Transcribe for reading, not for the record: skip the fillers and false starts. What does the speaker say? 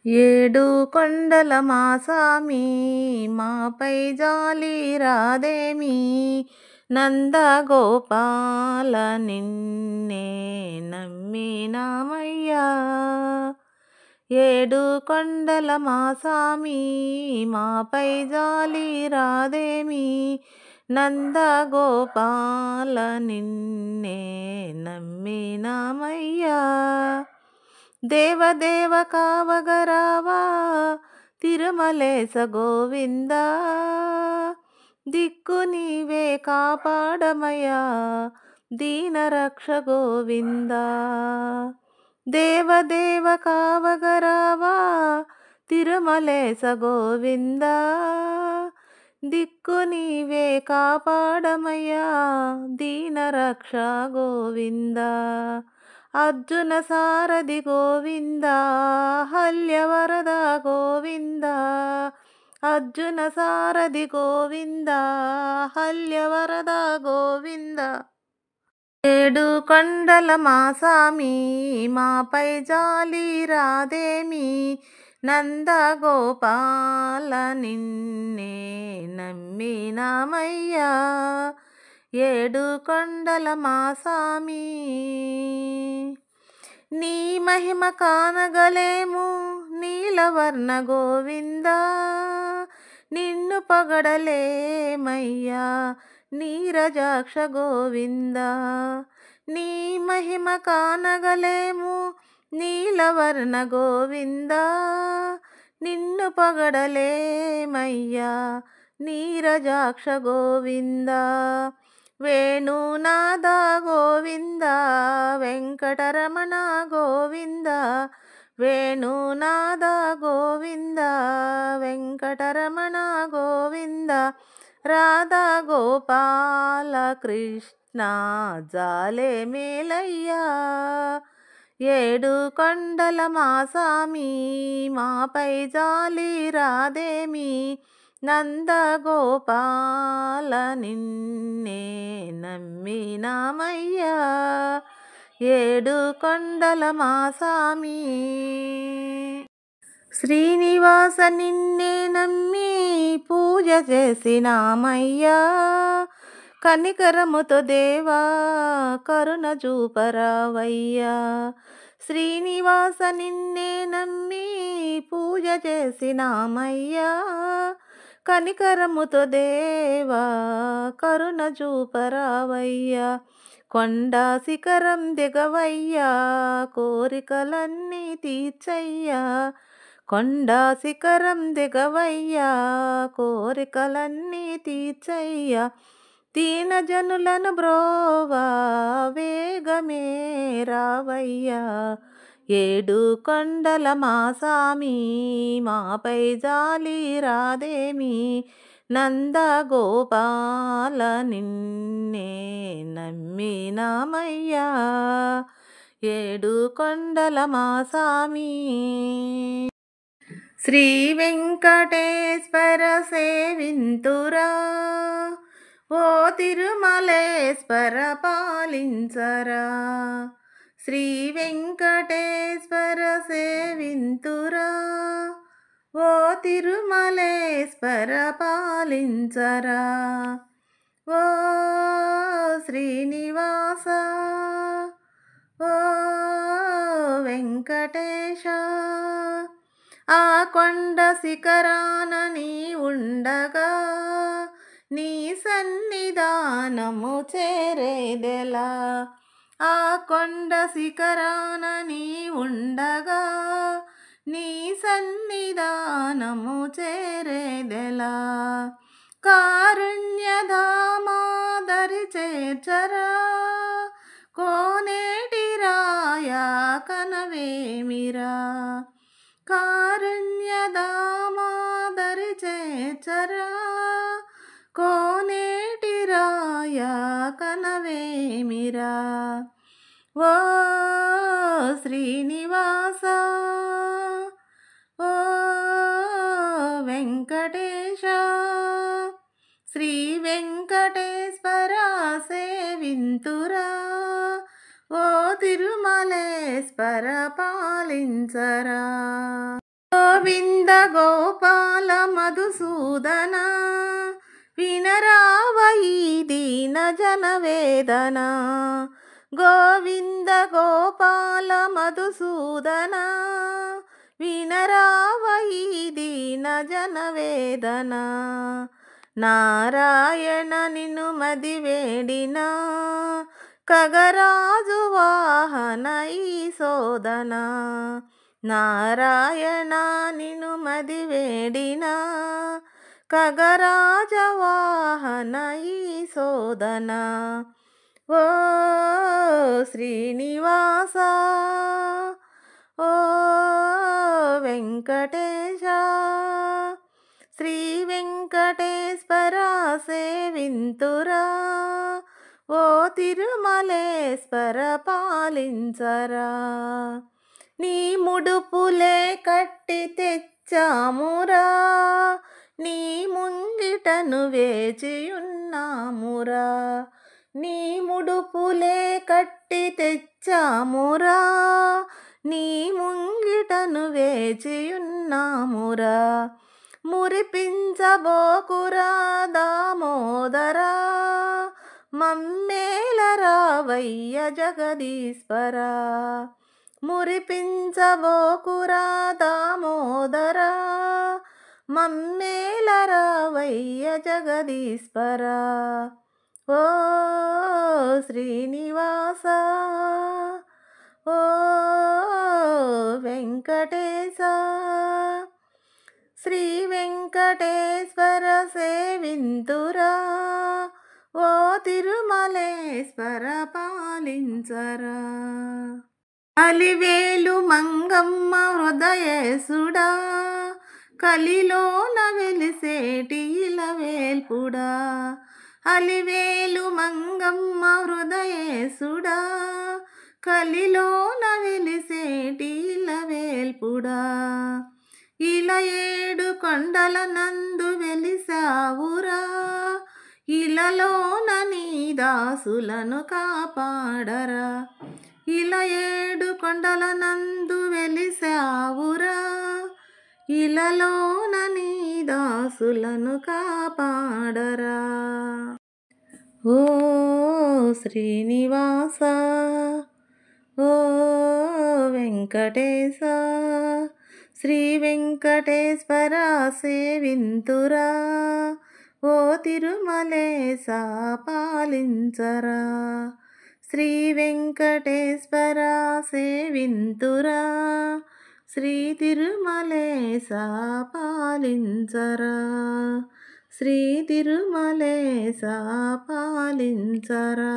ఏడు కొండల మా సామి మాపై జాలి రాదేమి, నందగోపాల నిన్నే నమ్మినామయ్యా. ఏడు కొండల మా సామి మాపై జాలి రాదేమి, నందగోపాల నిన్నే నమ్మినామయ్యా. దేవదేవ కావగరావా తిరుమలేశ గోవింద, దిక్కు నీవే కాపాడమయ్యా దీనరక్ష గోవింద. దేవదేవ కావగరావా తిరుమలేశ గోవింద, దిక్కు నీవే కాపాడమయ్యా దీనరక్ష గోవింద. అర్జున సారథి గోవింద, హల్యవరద గోవింద. అర్జున సారథి గోవింద, హల్యవరద గోవింద. ఏడు కొండల మా సామి మాపై జాలి రాదేమి, నందగోపాల నిన్నే నమ్మినామయ్యా. ఏడు కొండల మా సామి నీ మహిమ కానగలేము నీలవర్ణ గోవింద, నిన్ను పొగడలేమయ్యా నీరజాక్ష గోవింద. నీ మహిమ కానగలేము నీలవర్ణ గోవింద, నిన్ను పొగడలేమయ్యా నీరజాక్ష గోవింద. వేణునాద గోవింద, వెంకటరమణ గోవింద. వేణునాద గోవింద, వెంకటరమణ గోవింద. రాధా గోపాల కృష్ణ జాలే మేలయ్యా. ఏడు కొండల మా సామి మాపై జాలి రాదేమి, నందగోపాల నిన్నే నమ్మినామయ్యా. ఏడు కొండల మా సామి శ్రీనివాస నిన్నే నమ్మి పూజ చేసినామయ్యా. కనికరముతో దేవా కరుణ చూపరావయ్యా. శ్రీనివాస నిన్నే నమ్మి పూజ చేసినామయ్యా. కనికరముతో దేవా కరుణ చూపరావయ్యా. కొండ శిఖరం దిగవయ్యా కోరికలన్నీ తీర్చయ్యా. కొండ శిఖరం దిగవయ్యా కోరికలన్నీ తీర్చయ్యా. దీనజనులను బ్రోవా వేగమే రావయ్యా. ఏడు కొండల మా సామి మాపై జాలి రాదేమి, నందగోపాల నిన్నే నమ్మినామయ్యా. ఏడు కొండల మా సామి శ్రీ వెంకటేశ్వర సేవింతురా, ఓ తిరుమలేశ్వర పాలించరా. శ్రీ వెంకటేశ్వర సేవింతురా, ఓ తిరుమలేశ్వర పాలించరా. ఓ శ్రీనివాస, ఓ వెంకటేశ, ఆ కొండ శిఖరాన నీ ఉండగా నీ సన్నిధానము చేరేదెలా. ఆ కొండ శిఖరాన నీ ఉండగా నీ సన్నిధానము చేరేదెలా. కారుణ్యధామాదరి చేర్చరా, కోనేటి రాయా కనవేమిరా. కారుణ్యధామాదరి చేర్చరా, కోనేటి రాయా కనవేమిరా. ఓ శ్రీనివాస, ఓ వెంకటేశ, శ్రీ వెంకటేశ్వర సేవింతురా, ఓ తిరుమలేశ్వర పాలించరా. ఓ గోవింద గోపాల మధుసూదన వినరావ ఈ దీన జన వేదన. గోవింద గోపాల మధుసూదన వినరావ ఈ దీన జన వేదన. నారాయణ నిన్ను మది వేడిన ఖగరాజు వాహన ఈ సోదన. నారాయణ నిన్ను మది వేడిన ఖగరాజ వాహన ఈ సోదన. ఓ శ్రీనివాస ఓ వెంకటేశ శ్రీ వెంకటేశ్వర సేవింతురా. ఓ తిరుమలేశ్వర పాలించరా. నీ ముడుపులే కట్టి తెచ్చామురా నీ ముంగిటను వేచియున్నామురా. నీ ముడుపులే కట్టి తెచ్చామురా నీ ముంగిటను వేచియున్నామురా. మురిపించబోకురా దామోదరా మమ్మేల రావయ్య జగదీశ్వరా. మురిపించబోకురా దామోదరా మమ్మేల రావయ్య జగదీశ్వరా. ఓ శ్రీనివాస ఓ వెంకటేశ శ్రీ వెంకటేశ్వర సేవింతురా. ఓ తిరుమలేశ్వర పాలించరా. అలివేలు మంగమ్మ హృదయేశుడా కలిలోన వెలిసేటి ఇలవేల్పుడా. అలివేలు మంగమ్మ హృదయేశుడా కలిలోన వెలిసేటి ఇలవేల్పుడా. ఇలా 7 కొండల నందు వెలిసావురా ఇలలోన నీ దాసులను కాపాడరా. ఇలా 7 కొండల నందు వెలిసావురా ఇలలోన నీ దాసులను కాపాడరా. ఓ శ్రీనివాస ఓ వెంకటేశ శ్రీ వెంకటేశ్వర సేవింతురా. ఓ తిరుమలేశ పాలించరా. శ్రీ వెంకటేశ్వర సేవింతురా శ్రీ తిరుమలేశ పాలించరా. శ్రీ తిరుమలేశ పాలించరా.